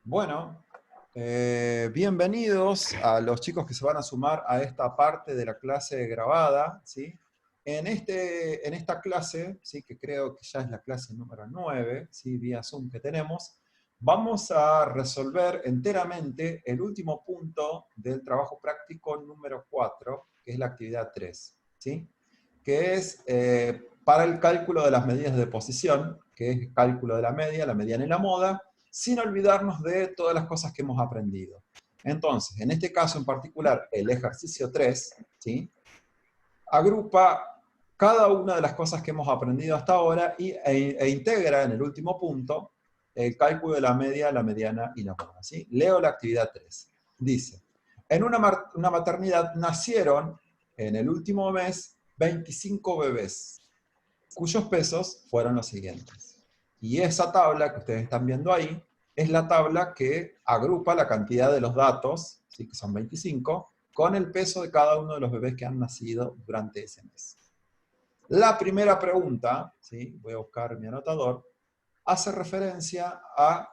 Bueno, bienvenidos a los chicos que se van a sumar a esta parte de la clase grabada, ¿sí? En esta clase, ¿sí? Que creo que ya es la clase número 9, ¿sí? Vía Zoom que tenemos, vamos a resolver enteramente el último punto del trabajo práctico número 4, que es la actividad 3, ¿sí? Que es para el cálculo de las medidas de posición, que es cálculo de la media, la mediana y la moda, sin olvidarnos de todas las cosas que hemos aprendido. Entonces, en este caso en particular, el ejercicio 3, ¿sí? Agrupa cada una de las cosas que hemos aprendido hasta ahora e integra en el último punto el cálculo de la media, la mediana y la moda, ¿sí? Leo la actividad 3. Dice, en una maternidad nacieron en el último mes 25 bebés, cuyos pesos fueron los siguientes. Y esa tabla que ustedes están viendo ahí es la tabla que agrupa la cantidad de los datos, ¿sí? Que son 25, con el peso de cada uno de los bebés que han nacido durante ese mes. La primera pregunta, ¿sí? Voy a buscar mi anotador, hace referencia a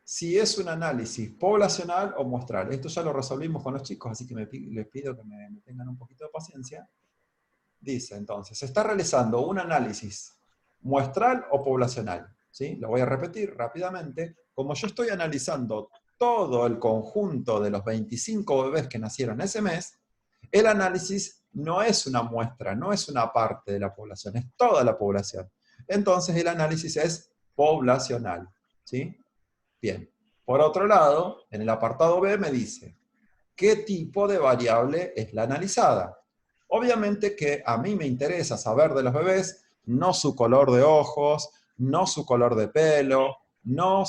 si es un análisis poblacional o muestral. Esto ya lo resolvimos con los chicos, así que les pido que me tengan un poquito de paciencia. Dice, entonces, se está realizando un análisis muestral o poblacional, ¿sí? Lo voy a repetir rápidamente. Como yo estoy analizando todo el conjunto de los 25 bebés que nacieron ese mes, el análisis no es una muestra, no es una parte de la población, es toda la población. Entonces el análisis es poblacional, ¿sí? Bien. Por otro lado, en el apartado B me dice, ¿qué tipo de variable es la analizada? Obviamente que a mí me interesa saber de los bebés, no su color de ojos, no su color de pelo, no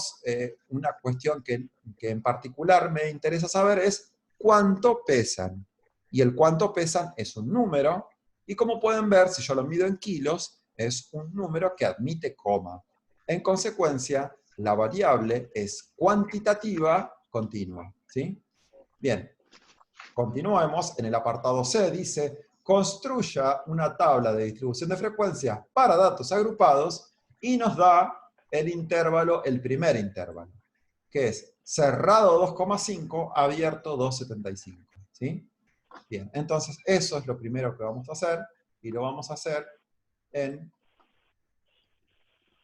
una cuestión que en particular me interesa saber es cuánto pesan. Y el cuánto pesan es un número, y como pueden ver, si yo lo mido en kilos, es un número que admite coma. En consecuencia, la variable es cuantitativa continua, ¿sí? Bien, continuemos. En el apartado C dice, construya una tabla de distribución de frecuencias para datos agrupados y nos da el intervalo, el primer intervalo, que es cerrado 2,5, abierto 2,75. ¿Sí? Bien, entonces eso es lo primero que vamos a hacer y lo vamos a hacer en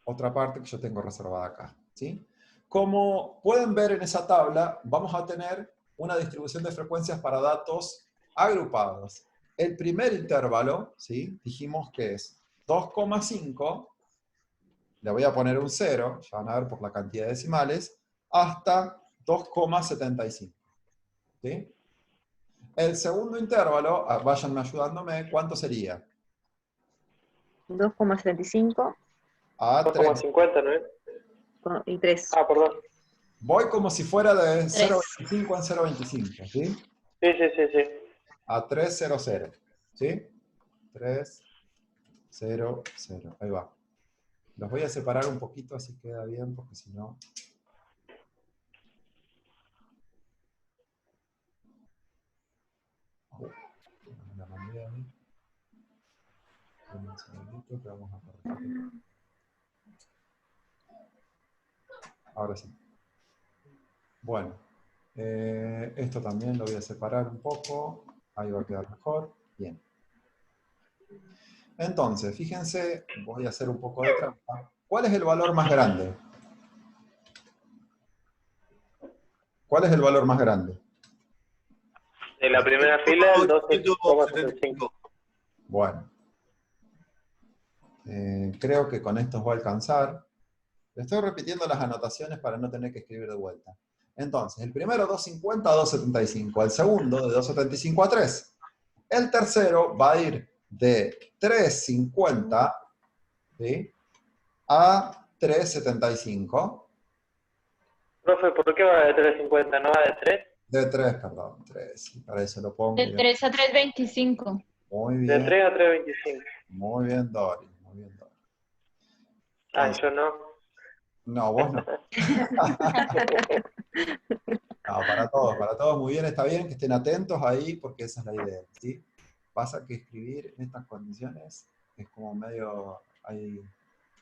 otra parte que yo tengo reservada acá. ¿Sí? Como pueden ver en esa tabla, vamos a tener una distribución de frecuencias para datos agrupados. El primer intervalo, ¿sí? Dijimos que es 2,5, le voy a poner un 0, ya van a ver por la cantidad de decimales, hasta 2,75. ¿Sí? El segundo intervalo, váyanme ayudándome, ¿cuánto sería? 2,75 A 3. 2,50, ¿no es? y 3. Ah, perdón. Voy como si fuera de 3. 0,25 en 0,25, ¿sí? Sí, sí, sí, sí. A 300, ¿sí? 300, ahí va. Los voy a separar un poquito así queda bien, porque si no... la mandé ahí. Un segundito que vamos a corregir. Ahora sí. Bueno, esto también lo voy a separar un poco. Ahí va a quedar mejor. Bien. Entonces, fíjense, voy a hacer un poco de trampa. ¿Cuál es el valor más grande? ¿Cuál es el valor más grande? En la primera fila, el 12,75. Bueno, creo que con esto os va a alcanzar. Estoy repitiendo las anotaciones para no tener que escribir de vuelta. Entonces, el primero 250 a 275, el segundo de 275 a 3. El tercero va a ir de 350, ¿sí?, a 375. Profe, ¿por qué va de 3,50? ¿No va de 3? De 3, perdón, 3. Para eso lo pongo. De 3 a 3,25. Muy De bien, 3 a 3,25. muy bien, Dori. Muy bien, Dori. Ah, Entonces, yo no. no, vos no. No, para todos muy bien, está bien que estén atentos ahí porque esa es la idea, ¿sí? Pasa que escribir en estas condiciones es como medio...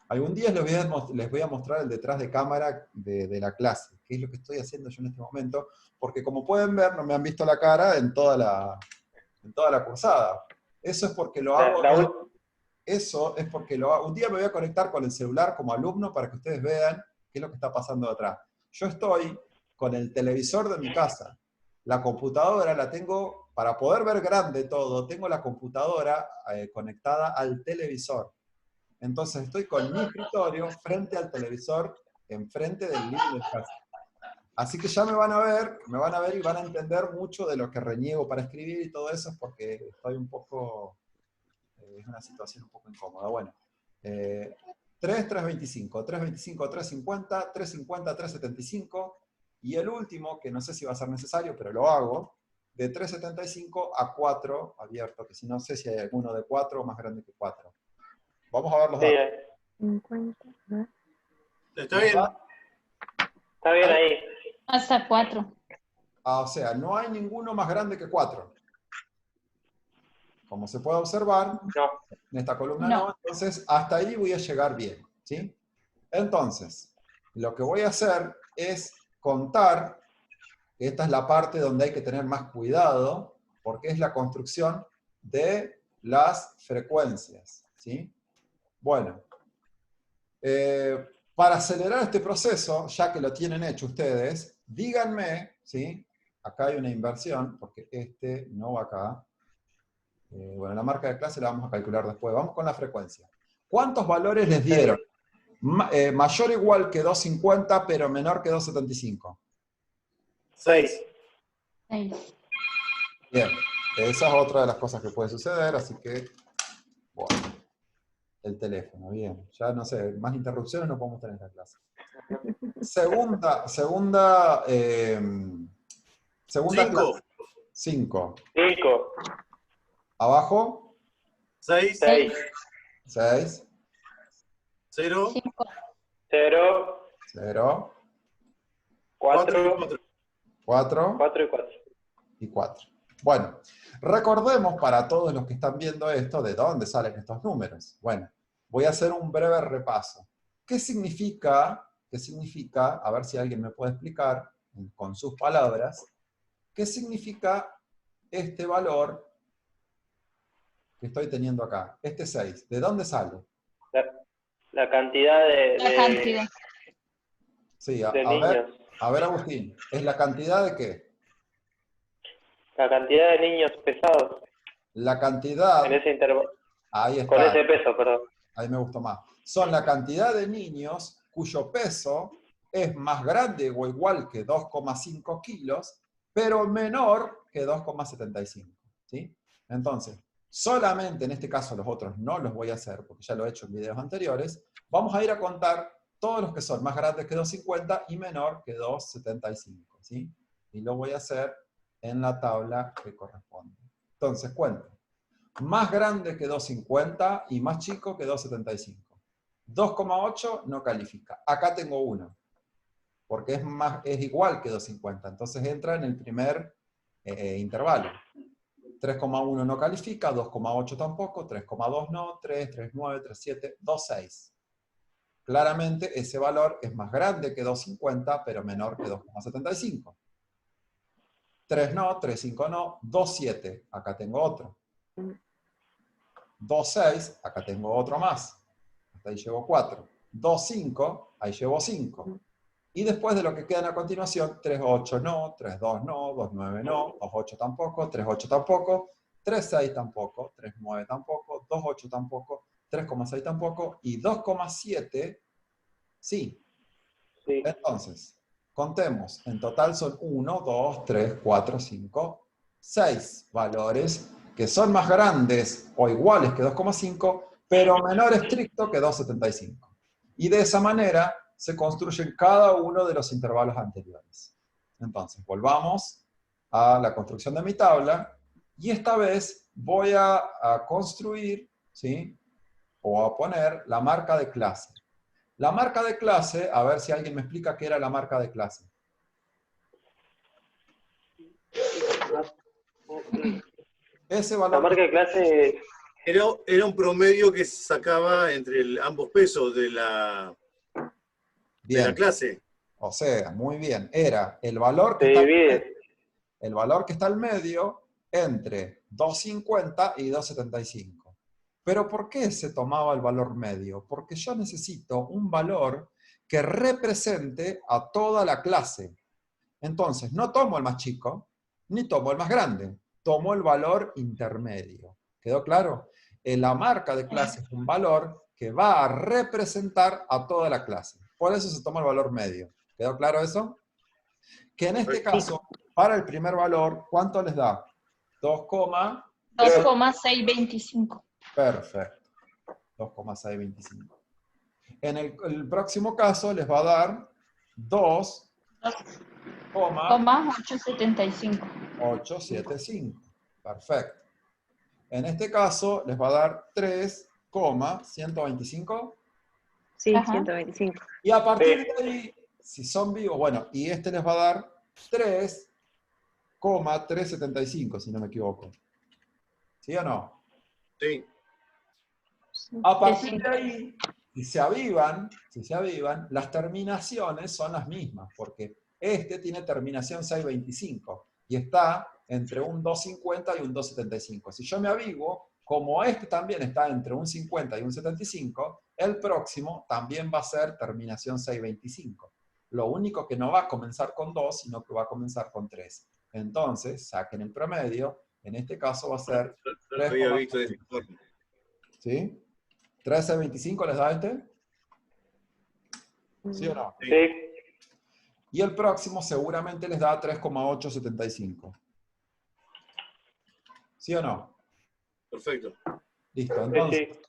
algún día les voy a mostrar el detrás de cámara de la clase, que es lo que estoy haciendo yo en este momento, porque como pueden ver, no me han visto la cara en toda la cursada. Eso es porque lo hago... Eso es porque lo hago. Un día me voy a conectar con el celular como alumno para que ustedes vean qué es lo que está pasando atrás. Yo estoy con el televisor de mi casa. La computadora la tengo, para poder ver grande todo, tengo la computadora conectada al televisor. Entonces estoy con mi escritorio frente al televisor, enfrente del living de casa. Así que ya me van a ver y van a entender mucho de lo que reniego para escribir y todo eso, es porque estoy un poco... es una situación un poco incómoda. Bueno, 3, 325, 325, 350, 350, 375, y el último, que no sé si va a ser necesario, pero lo hago, de 375 a 4 abierto, que si no sé si hay alguno de 4 más grande que 4. Vamos a ver los datos. 50, ¿no? Está bien. Está bien ahí. Hasta 4. O sea, no hay ninguno más grande que 4. Como se puede observar, No. en esta columna No. no, entonces hasta ahí voy a llegar bien, ¿sí? Entonces, lo que voy a hacer es contar, que esta es la parte donde hay que tener más cuidado, porque es la construcción de las frecuencias, ¿sí? Bueno, para acelerar este proceso, ya que lo tienen hecho ustedes, díganme, ¿sí? Acá hay una inversión, porque este no va acá. Bueno, la marca de clase la vamos a calcular después. Vamos con la frecuencia. ¿Cuántos valores les dieron? Mayor o igual que 250, pero menor que 275. 6. 6. Bien, esa es otra de las cosas que puede suceder, así que, bueno, el teléfono, bien. Ya no sé, más interrupciones no podemos tener en la clase. Segunda 5. clase. 5. 5, Abajo, 6. 6, 6, 0. 5. 0, 0, 4, 4 4 y 4. y 4. Bueno, recordemos para todos los que están viendo esto, de dónde salen estos números. Bueno, voy a hacer un breve repaso. ¿Qué significa? A ver si alguien me puede explicar con sus palabras, ¿qué significa este valor que estoy teniendo acá? Este 6, ¿de dónde sale? La cantidad La cantidad. Sí, de niños. a ver, Agustín, ¿es la cantidad de qué? La cantidad de niños pesados La cantidad, en ese intervalo. ahí Con está, ese peso, perdón. ahí me gustó más. Son la cantidad de niños cuyo peso es más grande o igual que 2,5 kilos, pero menor que 2,75. ¿Sí? Entonces, solamente en este caso los otros no los voy a hacer, porque ya lo he hecho en videos anteriores, vamos a ir a contar todos los que son más grandes que 2,50 y menor que 2,75. ¿Sí? Y lo voy a hacer en la tabla que corresponde. Entonces, cuento. Más grande que 2,50 y más chico que 2,75. 2,8 no califica. Acá tengo uno, porque es igual que 2,50. Entonces entra en el primer intervalo. 3,1 no califica, 2,8 tampoco, 3,2 no, 3, 3,9, 3,7, 2,6. Claramente ese valor es más grande que 2,50, pero menor que 2,75. 3 no, 3,5 no, 2,7. Acá tengo otro. 2,6, acá tengo otro más. Hasta ahí llevo 4. 2,5, ahí llevo 5. Y después de lo que quedan a continuación, 3,8 no, 3,2 no, 2,9 no, 2,8 tampoco, 3,8 tampoco, 3,6 tampoco, 3,9 tampoco, 2,8 tampoco, 3,6 tampoco, y 2,7 sí. Sí. Entonces, contemos. En total son 1, 2, 3, 4, 5, 6 valores que son más grandes o iguales que 2,5, pero menor estricto que 2,75. Y de esa manera se construyen cada uno de los intervalos anteriores. Entonces, volvamos a la construcción de mi tabla, y esta vez voy a construir, ¿sí? O a poner la marca de clase. La marca de clase, a ver si alguien me explica qué era la marca de clase. Ese valor... La marca de clase, Era un promedio que se sacaba entre ambos pesos de la Bien, clase. O sea, muy bien, era el valor que Se está al divide. medio, el valor que está al medio entre 2,50 y 2,75. ¿Pero por qué se tomaba el valor medio? Porque yo necesito un valor que represente a toda la clase. Entonces, no tomo el más chico, ni tomo el más grande, tomo el valor intermedio. ¿Quedó claro? La marca de clase es un valor que va a representar a toda la clase. Por eso se toma el valor medio. ¿Quedó claro eso? Que en este caso, para el primer valor, ¿cuánto les da? 2, 2,625. perfecto. 2,625. En el próximo caso les va a dar 2,875. 875. Perfecto. En este caso les va a dar 3,125. Sí, Ajá. 125. Y a partir de ahí, si son vivos, bueno, y este les va a dar 3,375, si no me equivoco. ¿Sí o no? Sí. A partir de ahí, si se avivan, las terminaciones son las mismas, porque este tiene terminación 625 y está entre un 250 y un 275. Si yo me avivo, como este también está entre un 50 y un 75, el próximo también va a ser terminación 625. Lo único que no va a comenzar con 2, sino que va a comenzar con 3. Entonces, saquen el promedio, en este caso va a ser Yo lo había visto de esa 3,5. forma. ¿Sí? ¿13,25 les da este? ¿Sí o no? Sí. Y el próximo seguramente les da 3,875. ¿Sí o no? Perfecto. Listo. Sí, Entonces, sí.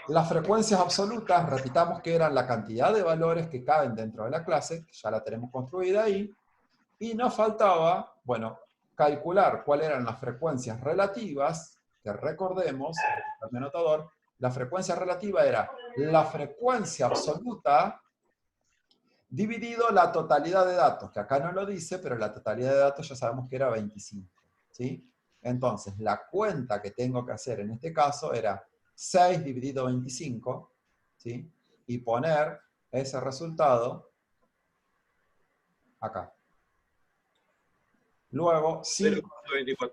las frecuencias absolutas, repitamos que eran la cantidad de valores que caben dentro de la clase, que ya la tenemos construida ahí, y nos faltaba, bueno, calcular cuáles eran las frecuencias relativas, que recordemos, el anotador, la frecuencia relativa era la frecuencia absoluta dividido la totalidad de datos, que acá no lo dice, pero la totalidad de datos ya sabemos que era 25. ¿Sí? Entonces, la cuenta que tengo que hacer en este caso era 6 dividido 25, ¿sí? Y poner ese resultado acá. Luego, 0,24.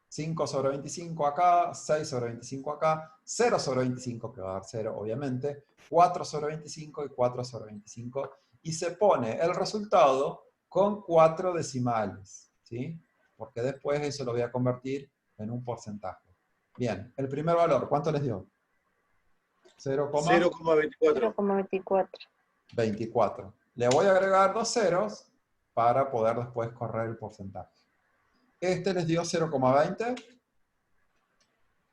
5 sobre 25 acá, 6 sobre 25 acá, 0 sobre 25, que va a dar 0, obviamente, 4 sobre 25 y 4 sobre 25, y se pone el resultado con 4 decimales, ¿sí? Porque después eso lo voy a convertir en un porcentaje. Bien, el primer valor, ¿cuánto les dio? 0,24. 0,24. 0,24. Le voy a agregar 2 ceros para poder después correr el porcentaje. Este les dio 0,20.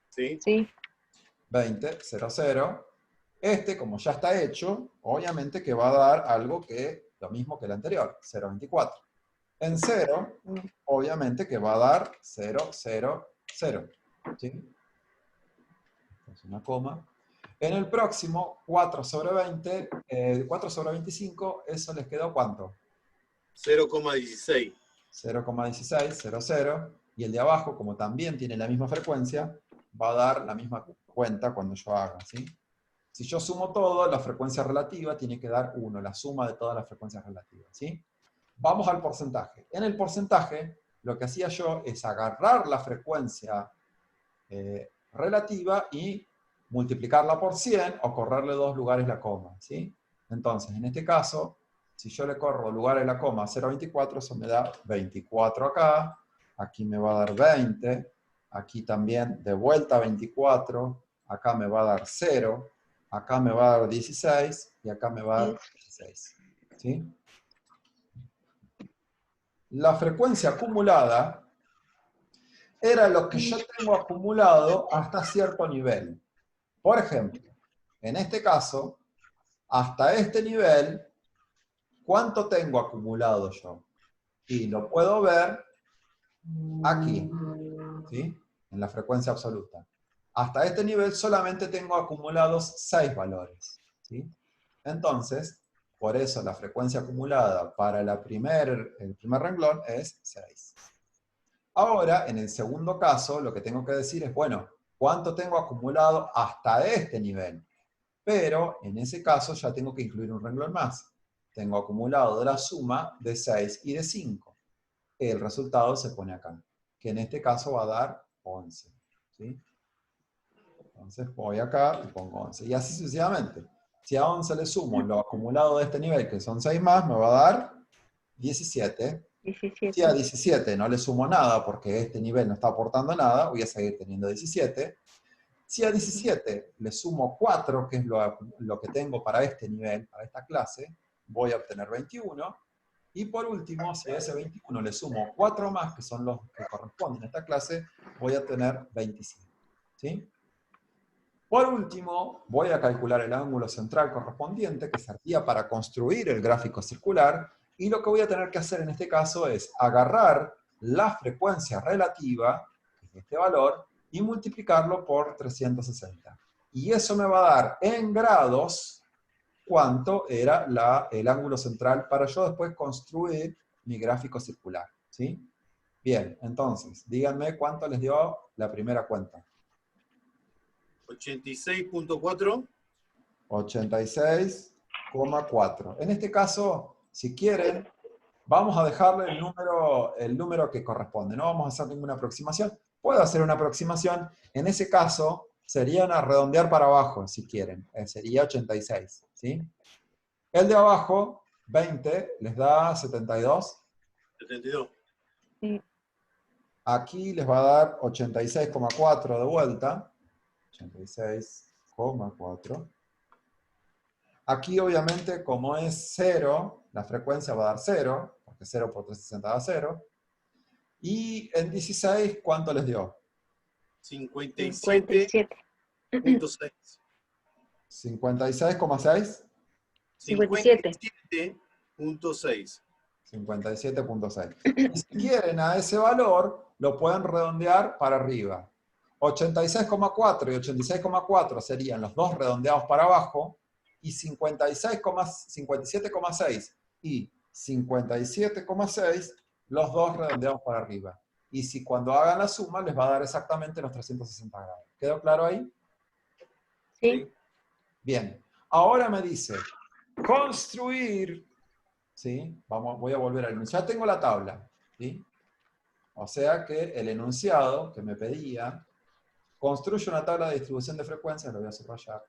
Sí. Sí. 20, 0, 0. Este, como ya está hecho, obviamente que va a dar algo que lo mismo que el anterior, 0,24. En 0, obviamente que va a dar 0, 0, 0. ¿Sí? Es una coma. En el próximo, 4 sobre 20, 4 sobre 25, ¿eso les quedó cuánto? 0,16. 0,16, 0, 0. Y el de abajo, como también tiene la misma frecuencia, va a dar la misma cuenta cuando yo haga, ¿sí? Si yo sumo todo, la frecuencia relativa tiene que dar 1, la suma de todas las frecuencias relativas, ¿sí? Vamos al porcentaje. En el porcentaje, lo que hacía yo es agarrar la frecuencia relativa y multiplicarla por 100 o correrle 2 lugares la coma, ¿sí? Entonces, en este caso, si yo le corro lugares la coma a 0,24, eso me da 24 acá, aquí me va a dar 20, aquí también de vuelta 24, acá me va a dar 0, acá me va a dar 16 y acá me va a dar 16. ¿Sí? La frecuencia acumulada era lo que yo tengo acumulado hasta cierto nivel. Por ejemplo, en este caso, hasta este nivel, ¿cuánto tengo acumulado yo? Y lo puedo ver aquí, ¿sí? En la frecuencia absoluta. Hasta este nivel solamente tengo acumulados 6 valores, ¿sí? Entonces, por eso la frecuencia acumulada para el primer renglón es 6. Ahora, en el segundo caso, lo que tengo que decir es, bueno, ¿cuánto tengo acumulado hasta este nivel? Pero, en ese caso, ya tengo que incluir un renglón más. tengo acumulado de la suma de 6 y de 5. El resultado se pone acá, que en este caso va a dar 11. ¿Sí? Entonces voy acá y pongo 11. Y así sucesivamente. Si a 11 le sumo lo acumulado de este nivel, que son 6 más, me va a dar 17. Si a 17. 17 no le sumo nada, porque este nivel no está aportando nada, voy a seguir teniendo 17. Si a 17 le sumo 4, que es lo que tengo para este nivel, para esta clase, voy a obtener 21. Y por último, si a ese 21 le sumo 4 más, que son los que corresponden a esta clase, voy a tener 25. ¿Sí? Por último, voy a calcular el ángulo central correspondiente, que servía para construir el gráfico circular, y lo que voy a tener que hacer en este caso es agarrar la frecuencia relativa, que es este valor, y multiplicarlo por 360. Y eso me va a dar en grados cuánto era el ángulo central para yo después construir mi gráfico circular. ¿Sí? Bien, entonces, díganme cuánto les dio la primera cuenta. 86.4. 86,4. En este caso, si quieren, vamos a dejarle el número que corresponde. No vamos a hacer ninguna aproximación. Puedo hacer una aproximación. En ese caso, serían a redondear para abajo, si quieren. Sería 86. ¿Sí? El de abajo, 20, les da 72. 72. Sí. Aquí les va a dar 86,4 de vuelta. 86,4. Aquí, obviamente, como es 0, la frecuencia va a dar 0, porque 0 por 360 da 0. Y en 16, ¿cuánto les dio? 57.6. 56,6. 57. 57.6. 57,6. Y si quieren a ese valor, lo pueden redondear para arriba. 86,4 y 86,4 serían los dos redondeados para abajo, y 57,6 y 57,6 los dos redondeados para arriba. Y si cuando hagan la suma les va a dar exactamente los 360 grados. ¿Quedó claro ahí? Sí. Bien. Ahora me dice, construir, ¿sí? Voy a volver al enunciado. Ya tengo la tabla, ¿sí? O sea que el enunciado que me pedía, construye una tabla de distribución de frecuencias, lo voy a subrayar.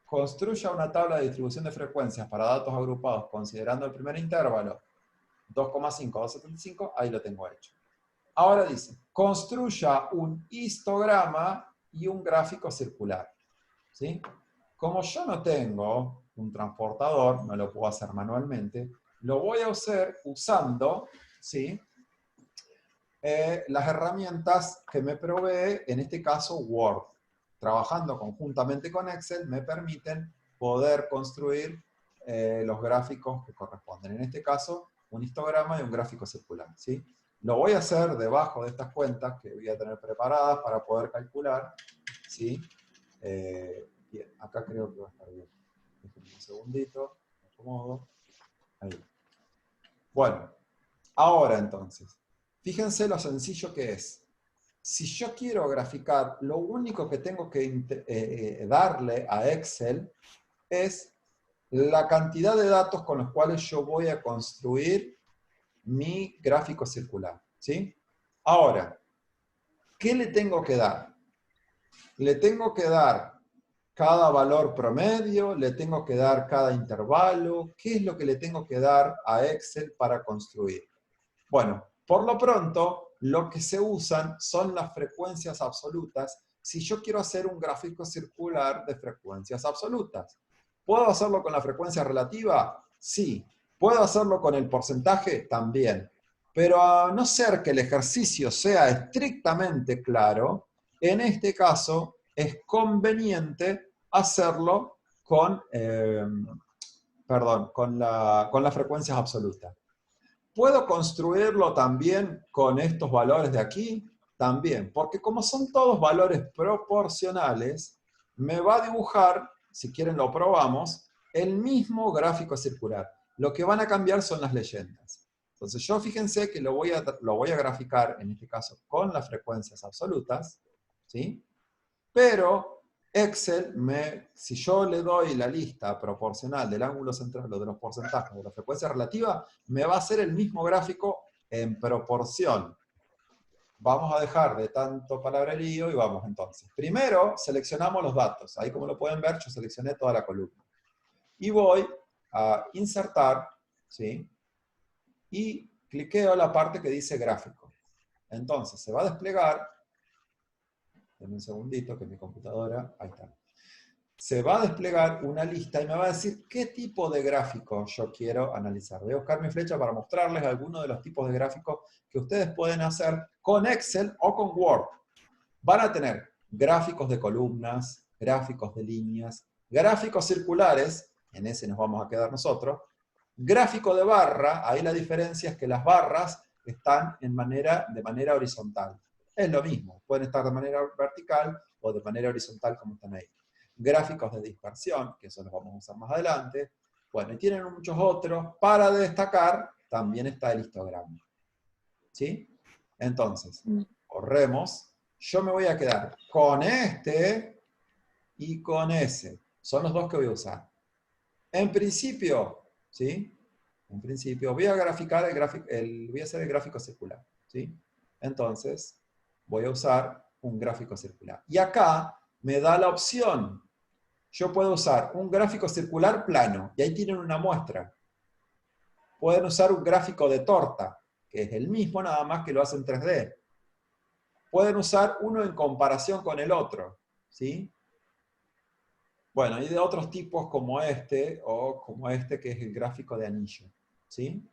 Construya una tabla de distribución de frecuencias para datos agrupados considerando el primer intervalo 2,5 a 2,75, ahí lo tengo hecho. Ahora dice, construya un histograma y un gráfico circular. ¿Sí? Como yo no tengo un transportador, no lo puedo hacer manualmente, lo voy a hacer usando, ¿sí? Las herramientas que me provee, en este caso Word. Trabajando conjuntamente con Excel me permiten poder construir los gráficos que corresponden. En este caso, un histograma y un gráfico circular. ¿Sí? Lo voy a hacer debajo de estas cuentas que voy a tener preparadas para poder calcular. ¿Sí? Bien, acá creo que va a estar bien. Déjenme un segundito, me acomodo. Ahí. Bueno, ahora entonces, fíjense lo sencillo que es. Si yo quiero graficar, lo único que tengo que darle a Excel es la cantidad de datos con los cuales yo voy a construir mi gráfico circular. ¿Sí? Ahora, ¿qué le tengo que dar? Le tengo que dar cada valor promedio, le tengo que dar cada intervalo. ¿Qué es lo que le tengo que dar a Excel para construir? Bueno, por lo pronto, lo que se usan son las frecuencias absolutas si yo quiero hacer un gráfico circular de frecuencias absolutas. ¿Puedo hacerlo con la frecuencia relativa? Sí. ¿Puedo hacerlo con el porcentaje? También. Pero a no ser que el ejercicio sea estrictamente claro, en este caso es conveniente hacerlo con las frecuencias absolutas. ¿Puedo construirlo también con estos valores de aquí? También, porque como son todos valores proporcionales, me va a dibujar, si quieren lo probamos, el mismo gráfico circular. Lo que van a cambiar son las leyendas. Entonces yo fíjense que lo voy a graficar, en este caso, con las frecuencias absolutas, ¿sí? Pero Excel, si yo le doy la lista proporcional del ángulo central o de los porcentajes de la frecuencia relativa, me va a hacer el mismo gráfico en proporción. Vamos a dejar de tanto palabrerío y vamos entonces. Primero seleccionamos los datos. Ahí como lo pueden ver, yo seleccioné toda la columna. Y voy a insertar, ¿sí? Y cliqueo la parte que dice gráfico. Entonces se va a desplegar. Denme un segundito que mi computadora, ahí está. Se va a desplegar una lista y me va a decir qué tipo de gráfico yo quiero analizar. Voy a buscar mi flecha para mostrarles algunos de los tipos de gráficos que ustedes pueden hacer con Excel o con Word. Van a tener gráficos de columnas, gráficos de líneas, gráficos circulares, en ese nos vamos a quedar nosotros, gráfico de barra, ahí la diferencia es que las barras están de manera horizontal. Es lo mismo, pueden estar de manera vertical o de manera horizontal como están ahí. Gráficos de dispersión, que eso los vamos a usar más adelante. Bueno, y tienen muchos otros. Para destacar, también está el histograma. ¿Sí? Entonces, corremos. Yo me voy a quedar con este y con ese. Son los dos que voy a usar. En principio, ¿sí? En principio, voy a graficar voy a hacer el gráfico circular. ¿Sí? Entonces, voy a usar un gráfico circular. Y acá me da la opción. Yo puedo usar un gráfico circular plano, y ahí tienen una muestra. Pueden usar un gráfico de torta, que es el mismo, nada más que lo hacen 3D. Pueden usar uno en comparación con el otro, ¿sí? Bueno, y de otros tipos como este, o como este, que es el gráfico de anillo, ¿sí?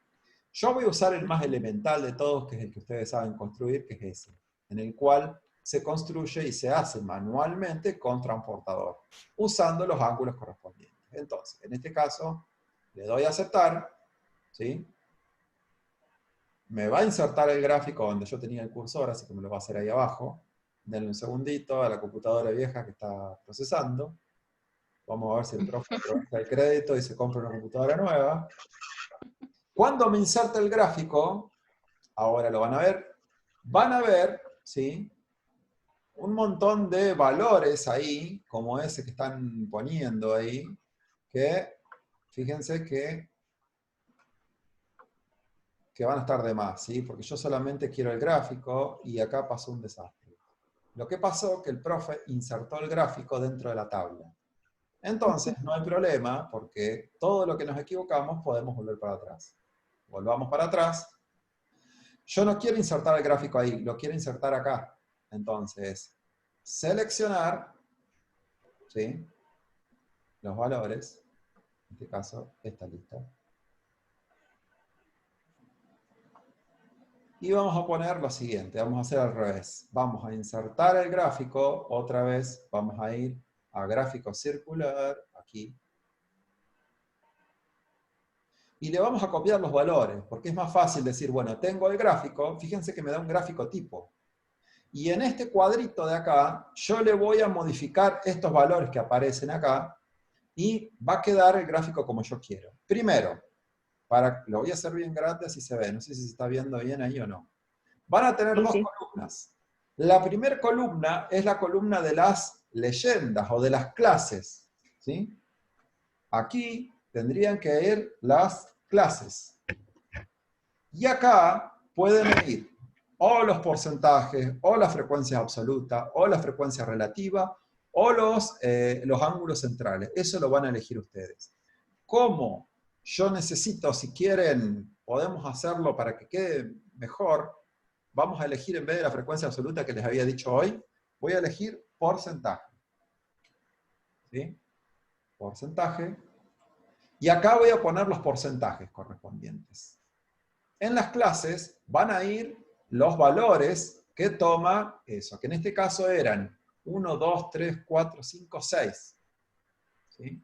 Yo voy a usar el más elemental de todos, que es el que ustedes saben construir, que es ese, en el cual se construye y se hace manualmente con transportador, usando los ángulos correspondientes. Entonces, en este caso, le doy a aceptar, ¿sí? Me va a insertar el gráfico donde yo tenía el cursor, así que me lo va a hacer ahí abajo. Denle un segundito a la computadora vieja que está procesando. Vamos a ver si el profe aprovecha el crédito y se compra una computadora nueva. Cuando me inserta el gráfico, ahora lo van a ver, ¿sí? Un montón de valores ahí, como ese que están poniendo ahí, que fíjense que van a estar de más, ¿sí? Porque yo solamente quiero el gráfico y acá pasó un desastre. Lo que pasó es que el profe insertó el gráfico dentro de la tabla. Entonces, no hay problema, porque todo lo que nos equivocamos podemos volver para atrás. Volvamos para atrás. Yo no quiero insertar el gráfico ahí, lo quiero insertar acá. Entonces, seleccionar, ¿sí? Los valores, en este caso, esta lista. Y vamos a poner lo siguiente, vamos a hacer al revés. Vamos a insertar el gráfico, otra vez vamos a ir a gráfico circular, aquí. Y le vamos a copiar los valores, porque es más fácil decir, bueno, tengo el gráfico, fíjense que me da un gráfico tipo. Y en este cuadrito de acá, yo le voy a modificar estos valores que aparecen acá, y va a quedar el gráfico como yo quiero. Primero, lo voy a hacer bien grande así se ve, no sé si se está viendo bien ahí o no. Van a tener dos columnas. La primera columna es la columna de las leyendas o de las clases, ¿sí? Aquí tendrían que ir las clases. Y acá pueden ir o los porcentajes, o la frecuencia absoluta, o la frecuencia relativa, o los ángulos centrales. Eso lo van a elegir ustedes. ¿Cómo? Yo necesito, si quieren, podemos hacerlo para que quede mejor. Vamos a elegir, en vez de la frecuencia absoluta que les había dicho hoy, voy a elegir porcentaje. ¿Sí? Porcentaje. Y acá voy a poner los porcentajes correspondientes. En las clases van a ir los valores que toma eso, que en este caso eran 1, 2, 3, 4, 5, 6. ¿Sí?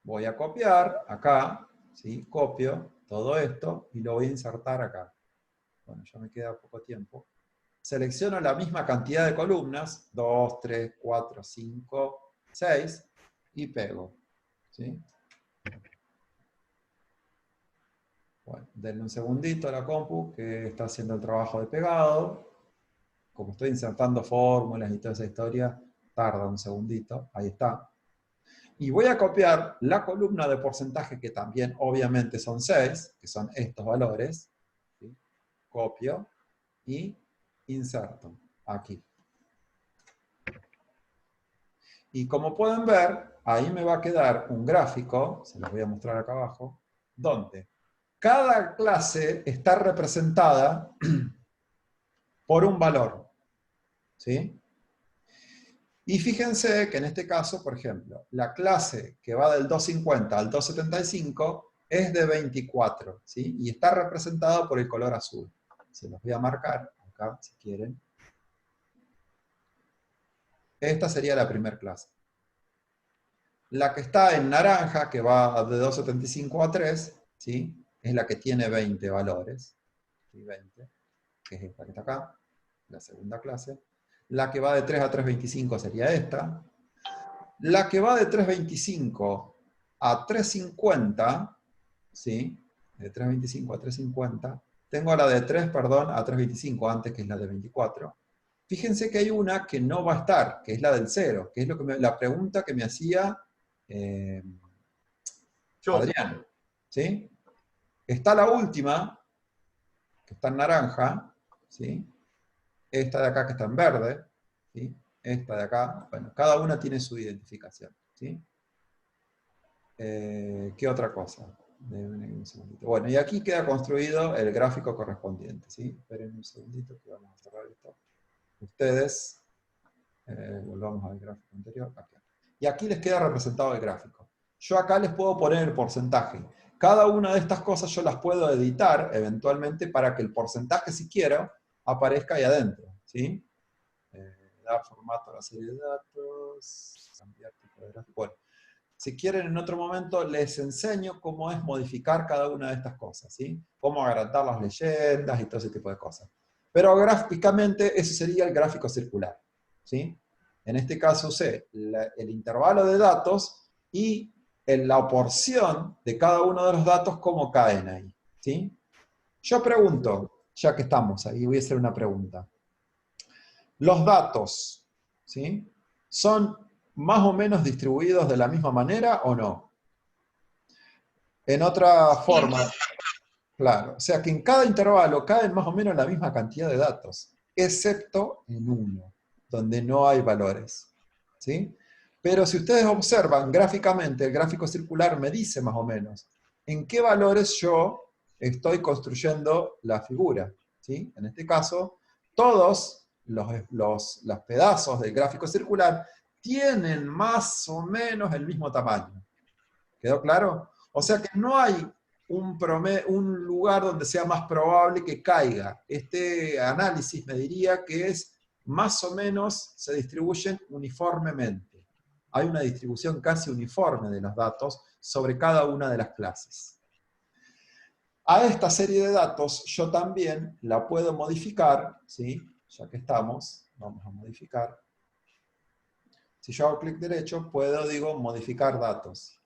Voy a copiar acá, ¿sí? Copio todo esto y lo voy a insertar acá. Bueno, ya me queda poco tiempo. Selecciono la misma cantidad de columnas, 2, 3, 4, 5, 6, y pego. ¿Sí? Bueno, denle un segundito a la compu que está haciendo el trabajo de pegado. Como estoy insertando fórmulas y toda esa historia, tarda un segundito, ahí está. Y voy a copiar la columna de porcentaje, que también obviamente son 6, que son estos valores. ¿Sí? Copio y inserto aquí. Y como pueden ver, ahí me va a quedar un gráfico, se los voy a mostrar acá abajo, donde cada clase está representada por un valor. ¿Sí? Y fíjense que en este caso, por ejemplo, la clase que va del 250 al 275 es de 24, ¿sí? Y está representada por el color azul. Se los voy a marcar acá, si quieren. Esta sería la primera clase. La que está en naranja, que va de 275 a 3, ¿sí? Es la que tiene 20 valores. ¿Sí? 20, que es esta que está acá, la segunda clase. La que va de 3 a 325 sería esta. La que va de 325 a 350, ¿sí? De 325 a 350. Tengo la de 3, perdón, a 325 antes, que es la de 24. Fíjense que hay una que no va a estar, que es la del 0, que es la pregunta que me hacía Adrián. ¿Sí? Está la última, que está en naranja, ¿sí? Esta de acá que está en verde, ¿sí? Esta de acá, bueno, cada una tiene su identificación, ¿sí? ¿Qué otra cosa? Un segundito. Bueno, y aquí queda construido el gráfico correspondiente, ¿sí? Esperen un segundito que vamos a cerrar esto. Ustedes, volvamos al gráfico anterior, acá. Y aquí les queda representado el gráfico. Yo acá les puedo poner el porcentaje. Cada una de estas cosas yo las puedo editar eventualmente para que el porcentaje, si quiero, aparezca ahí adentro, ¿sí? Dar formato a la serie de datos, cambiar tipo de gráfico. Bueno, si quieren en otro momento les enseño cómo es modificar cada una de estas cosas, ¿sí? Cómo agrandar las leyendas y todo ese tipo de cosas. Pero gráficamente ese sería el gráfico circular, ¿sí? En este caso usé el intervalo de datos y la porción de cada uno de los datos cómo caen ahí, ¿sí? Yo pregunto, ya que estamos ahí, voy a hacer una pregunta. Los datos, ¿sí? ¿Son más o menos distribuidos de la misma manera o no? En otra forma, claro, o sea que en cada intervalo caen más o menos la misma cantidad de datos, excepto en uno, donde no hay valores, ¿sí? Pero si ustedes observan gráficamente, el gráfico circular me dice más o menos en qué valores yo estoy construyendo la figura, ¿sí? En este caso, todos los pedazos del gráfico circular tienen más o menos el mismo tamaño. ¿Quedó claro? O sea que no hay un lugar donde sea más probable que caiga. Este análisis me diría que es más o menos, se distribuyen uniformemente. Hay una distribución casi uniforme de los datos sobre cada una de las clases. A esta serie de datos yo también la puedo modificar, ¿sí? Ya que estamos, vamos a modificar. Si yo hago clic derecho, puedo, digo, modificar datos.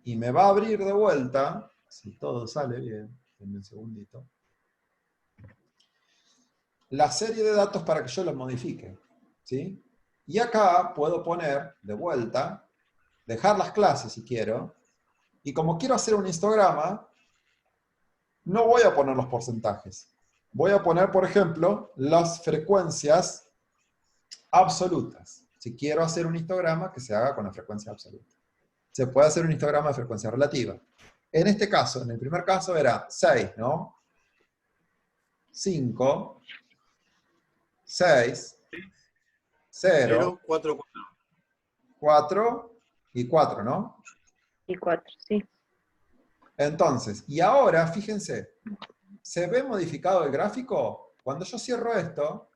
Y me va a abrir de vuelta, si todo sale bien, en un segundito, la serie de datos para que yo los modifique, ¿sí? Y acá puedo poner de vuelta, dejar las clases si quiero, y como quiero hacer un histograma, no voy a poner los porcentajes. Voy a poner, por ejemplo, las frecuencias absolutas. Si quiero hacer un histograma, que se haga con la frecuencia absoluta. Se puede hacer un histograma de frecuencia relativa. En este caso, en el primer caso era 6, ¿no? 5, 6, 0, 4, 4 y 4, ¿no? Y 4, sí. Entonces, y ahora, fíjense, ¿se ve modificado el gráfico? Cuando yo cierro esto,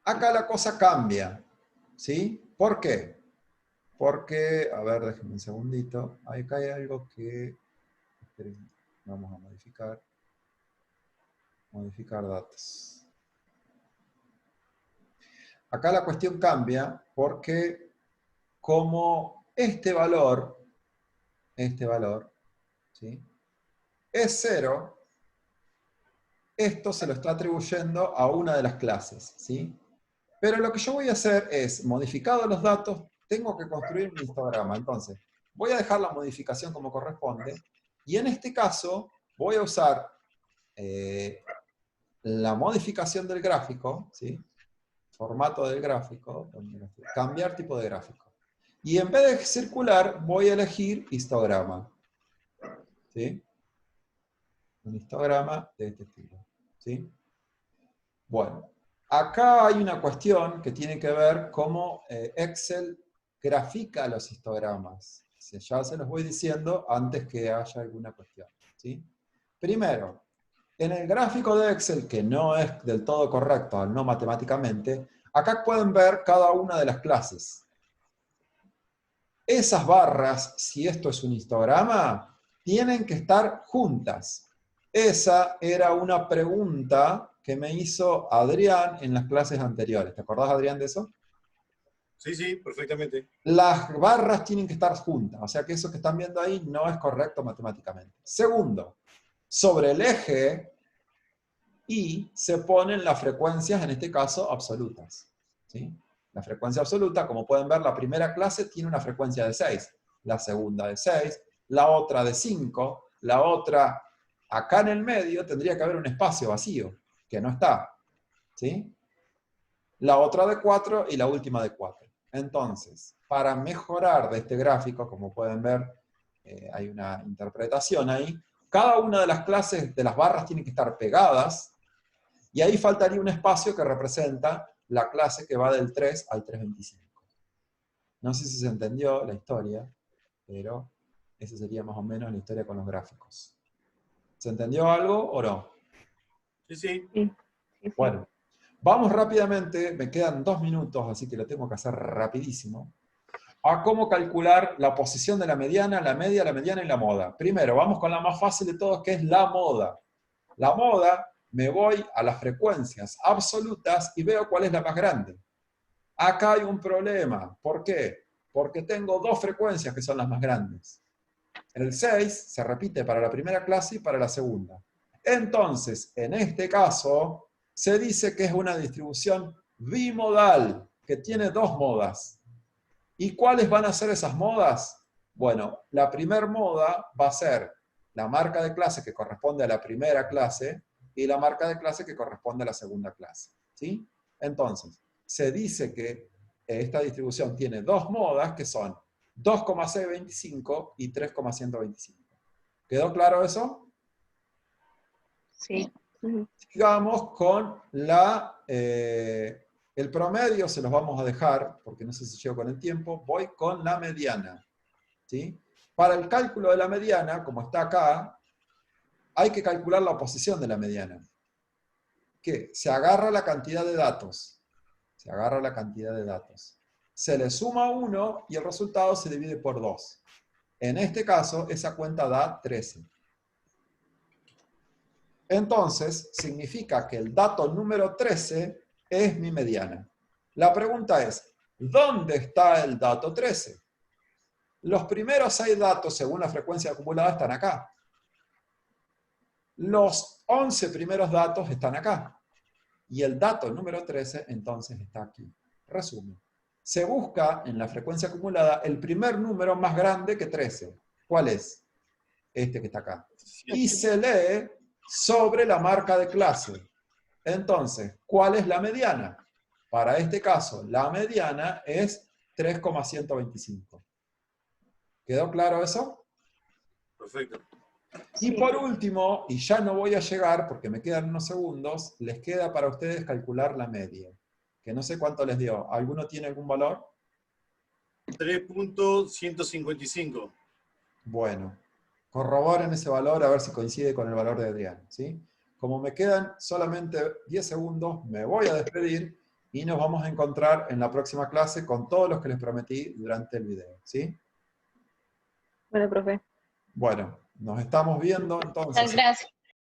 acá la cosa cambia, ¿sí? ¿Por qué? Porque, a ver, déjenme un segundito, acá hay algo que, esperen, vamos a modificar datos. Acá la cuestión cambia porque como este valor, ¿sí? Es 0, esto se lo está atribuyendo a una de las clases, ¿sí? Pero lo que yo voy a hacer es, modificados los datos, tengo que construir mi histograma. Entonces, voy a dejar la modificación como corresponde, y en este caso voy a usar la modificación del gráfico, ¿sí? Formato del gráfico, cambiar tipo de gráfico. Y en vez de circular, voy a elegir histograma. ¿Sí? Un histograma de este estilo. ¿Sí? Bueno, acá hay una cuestión que tiene que ver cómo Excel grafica los histogramas. Ya se los voy diciendo antes que haya alguna cuestión. ¿Sí? Primero, en el gráfico de Excel, que no es del todo correcto, no matemáticamente, acá pueden ver cada una de las clases. Esas barras, si esto es un histograma, tienen que estar juntas. Esa era una pregunta que me hizo Adrián en las clases anteriores. ¿Te acordás, Adrián, de eso? Sí, sí, perfectamente. Las barras tienen que estar juntas, o sea que eso que están viendo ahí no es correcto matemáticamente. Segundo, sobre el eje Y se ponen las frecuencias, en este caso, absolutas. ¿Sí? La frecuencia absoluta, como pueden ver, la primera clase tiene una frecuencia de 6, la segunda de 6, la otra de 5, la otra, acá en el medio, tendría que haber un espacio vacío, que no está. ¿Sí? La otra de 4 y la última de 4. Entonces, para mejorar de este gráfico, como pueden ver, hay una interpretación ahí, cada una de las clases de las barras tiene que estar pegadas, y ahí faltaría un espacio que representa la clase que va del 3 al 325. No sé si se entendió la historia, pero esa sería más o menos la historia con los gráficos. ¿Se entendió algo o no? Sí, sí. Sí, sí. Bueno, vamos rápidamente, me quedan 2 minutos, así que lo tengo que hacer rapidísimo, a cómo calcular la posición de la mediana, la media, la mediana y la moda. Primero, vamos con la más fácil de todos, que es la moda. La moda, me voy a las frecuencias absolutas y veo cuál es la más grande. Acá hay un problema. ¿Por qué? Porque tengo 2 frecuencias que son las más grandes. El 6 se repite para la primera clase y para la segunda. Entonces, en este caso, se dice que es una distribución bimodal, que tiene 2 modas. ¿Y cuáles van a ser esas modas? Bueno, la primera moda va a ser la marca de clase que corresponde a la primera clase y la marca de clase que corresponde a la segunda clase. ¿Sí? Entonces, se dice que esta distribución tiene 2 modas que son 2,625 y 3,125. ¿Quedó claro eso? Sí. Ujú. Sigamos con el promedio, se los vamos a dejar, porque no sé si llego con el tiempo. Voy con la mediana. ¿Sí? Para el cálculo de la mediana, como está acá, hay que calcular la posición de la mediana. ¿Qué? Se agarra la cantidad de datos. Se agarra la cantidad de datos. Se le suma 1 y el resultado se divide por 2. En este caso, esa cuenta da 13. Entonces, significa que el dato número 13 es mi mediana. La pregunta es, ¿dónde está el dato 13? Los primeros 6 datos, según la frecuencia acumulada, están acá. Los 11 primeros datos están acá. Y el dato número 13, entonces, está aquí. Resumen. Se busca en la frecuencia acumulada el primer número más grande que 13. ¿Cuál es? Este que está acá. Y se lee sobre la marca de clase. Entonces, ¿cuál es la mediana? Para este caso, la mediana es 3,125. ¿Quedó claro eso? Perfecto. Y por último, y ya no voy a llegar porque me quedan unos segundos, les queda para ustedes calcular la media. Que no sé cuánto les dio. ¿Alguno tiene algún valor? 3.155. Bueno, corroboren ese valor a ver si coincide con el valor de Adrián. ¿Sí? Como me quedan solamente 10 segundos, me voy a despedir y nos vamos a encontrar en la próxima clase con todos los que les prometí durante el video. ¿Sí? Bueno, profe. Bueno, nos estamos viendo entonces. Muchas gracias.